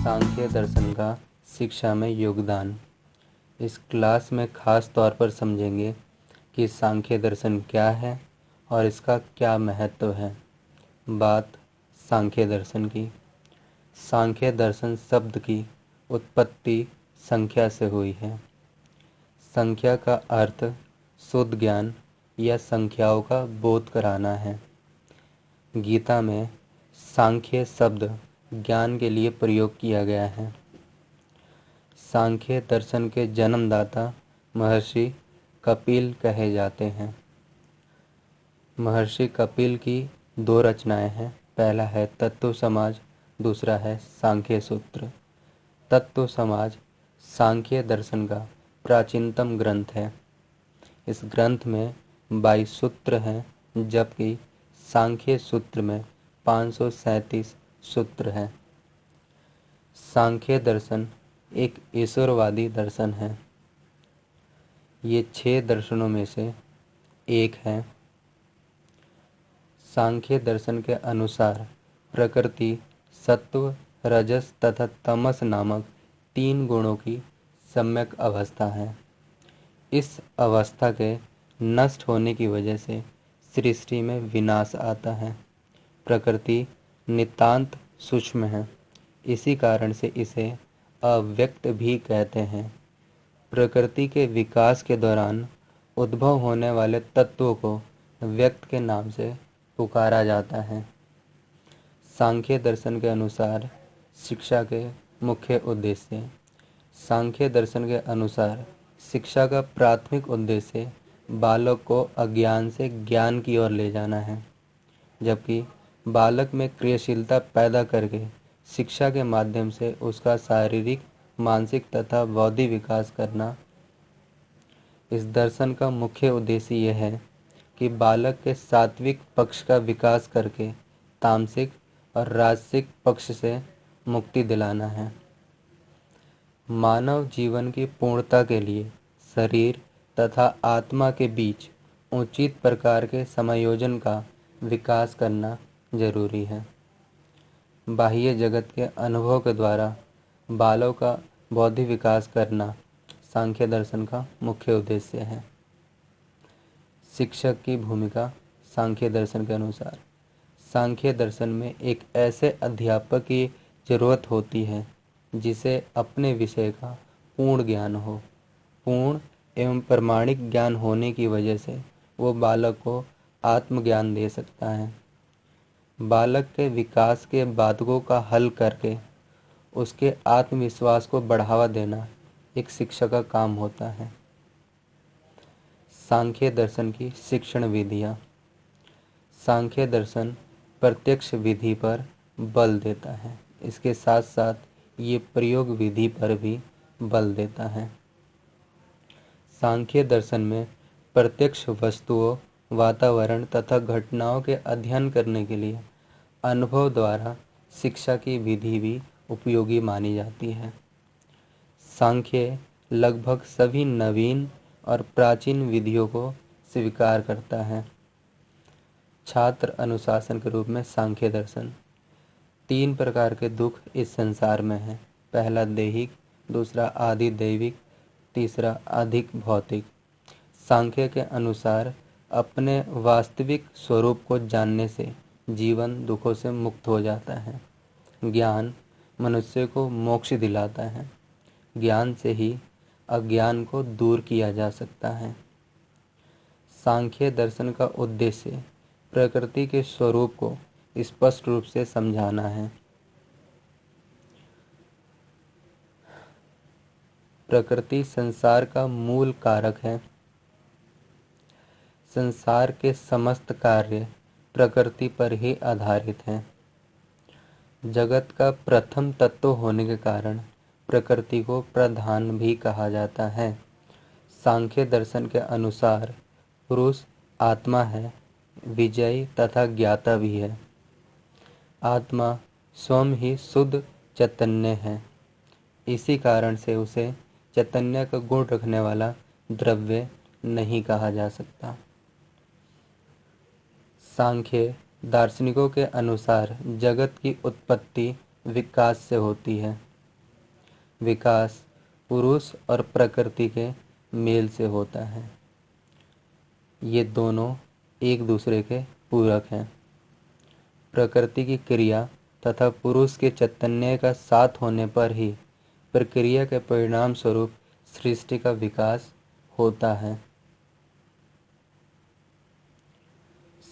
सांख्य दर्शन का शिक्षा में योगदान। इस क्लास में खास तौर पर समझेंगे कि सांख्य दर्शन क्या है और इसका क्या महत्व है। बात सांख्य दर्शन की। सांख्य दर्शन शब्द की उत्पत्ति संख्या से हुई है। संख्या का अर्थ शुद्ध ज्ञान या संख्याओं का बोध कराना है। गीता में सांख्य शब्द ज्ञान के लिए प्रयोग किया गया है। सांख्य दर्शन के जन्मदाता महर्षि कपिल कहे जाते हैं। महर्षि कपिल की दो रचनाएं हैं। पहला है तत्व समाज, दूसरा है सांख्य सूत्र। तत्व समाज सांख्य दर्शन का प्राचीनतम ग्रंथ है। इस ग्रंथ में 22 सूत्र हैं, जबकि सांख्य सूत्र में 537 सूत्र हैं। सांख्य दर्शन एक ईश्वरवादी दर्शन है। ये 6 दर्शनों में से एक है। सांख्य दर्शन के अनुसार प्रकृति सत्व, रजस तथा तमस नामक 3 गुणों की सम्यक अवस्था है। इस अवस्था के नष्ट होने की वजह से सृष्टि में विनाश आता है। प्रकृति नितांत सूक्ष्म है, इसी कारण से इसे अव्यक्त भी कहते हैं। प्रकृति के विकास के दौरान उद्भव होने वाले तत्वों को व्यक्त के नाम से पुकारा जाता है। सांख्य दर्शन के अनुसार शिक्षा के मुख्य उद्देश्य। सांख्य दर्शन के अनुसार शिक्षा का प्राथमिक उद्देश्य बालक को अज्ञान से ज्ञान की ओर ले जाना है, जबकि बालक में क्रियाशीलता पैदा करके शिक्षा के माध्यम से उसका शारीरिक, मानसिक तथा बौद्धिक विकास करना। इस दर्शन का मुख्य उद्देश्य यह है कि बालक के सात्विक पक्ष का विकास करके तामसिक और राजसिक पक्ष से मुक्ति दिलाना है। मानव जीवन की पूर्णता के लिए शरीर तथा आत्मा के बीच उचित प्रकार के समायोजन का विकास करना जरूरी है। बाह्य जगत के अनुभव के द्वारा बालों का बौद्धिक विकास करना सांख्य दर्शन का मुख्य उद्देश्य है। शिक्षक की भूमिका। सांख्य दर्शन के अनुसार सांख्य दर्शन में एक ऐसे अध्यापक की जरूरत होती है जिसे अपने विषय का पूर्ण ज्ञान हो। पूर्ण एवं प्रमाणिक ज्ञान होने की वजह से वो बालक को आत्मज्ञान दे सकता है। बालक के विकास के बाधकों का हल करके उसके आत्मविश्वास को बढ़ावा देना एक शिक्षक का काम होता है। सांख्य दर्शन की शिक्षण विधियाँ। सांख्य दर्शन प्रत्यक्ष विधि पर बल देता है, इसके साथ साथ ये प्रयोग विधि पर भी बल देता है। सांख्य दर्शन में प्रत्यक्ष वस्तुओं, वातावरण तथा घटनाओं के अध्ययन करने के लिए अनुभव द्वारा शिक्षा की विधि भी उपयोगी मानी जाती है। सांख्य लगभग सभी नवीन और प्राचीन विधियों को स्वीकार करता है। छात्र अनुशासन के रूप में सांख्य दर्शन। 3 प्रकार के दुख इस संसार में हैं। पहला दैहिक, दूसरा आदि दैविक, तीसरा अधिक भौतिक। सांख्य के अनुसार अपने वास्तविक स्वरूप को जानने से जीवन दुखों से मुक्त हो जाता है। ज्ञान मनुष्य को मोक्ष दिलाता है। ज्ञान से ही अज्ञान को दूर किया जा सकता है। सांख्य दर्शन का उद्देश्य प्रकृति के स्वरूप को स्पष्ट रूप से समझाना है। प्रकृति संसार का मूल कारक है। संसार के समस्त कार्य प्रकृति पर ही आधारित हैं। जगत का प्रथम तत्व होने के कारण प्रकृति को प्रधान भी कहा जाता है। सांख्य दर्शन के अनुसार पुरुष आत्मा है, विजयी तथा ज्ञाता भी है। आत्मा स्वयं ही शुद्ध चैतन्य है, इसी कारण से उसे चैतन्य का गुण रखने वाला द्रव्य नहीं कहा जा सकता। सांख्य दार्शनिकों के अनुसार जगत की उत्पत्ति विकास से होती है। विकास पुरुष और प्रकृति के मेल से होता है। ये दोनों एक दूसरे के पूरक हैं। प्रकृति की क्रिया तथा पुरुष के चैतन्य का साथ होने पर ही प्रक्रिया के परिणाम स्वरूप सृष्टि का विकास होता है।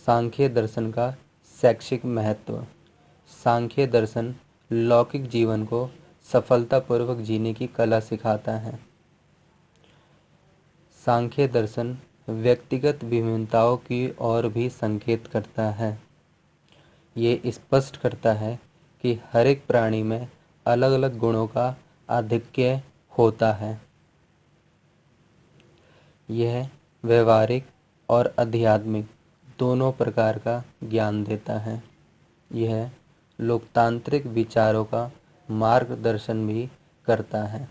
सांख्य दर्शन का शैक्षिक महत्व। सांख्य दर्शन लौकिक जीवन को सफलतापूर्वक जीने की कला सिखाता है। सांख्य दर्शन व्यक्तिगत विभिन्नताओं की ओर भी संकेत करता है। ये स्पष्ट करता है कि हर एक प्राणी में अलग अलग गुणों का आधिक्य होता है। यह व्यवहारिक और आध्यात्मिक दोनों प्रकार का ज्ञान देता है। यह लोकतांत्रिक विचारों का मार्गदर्शन भी करता है।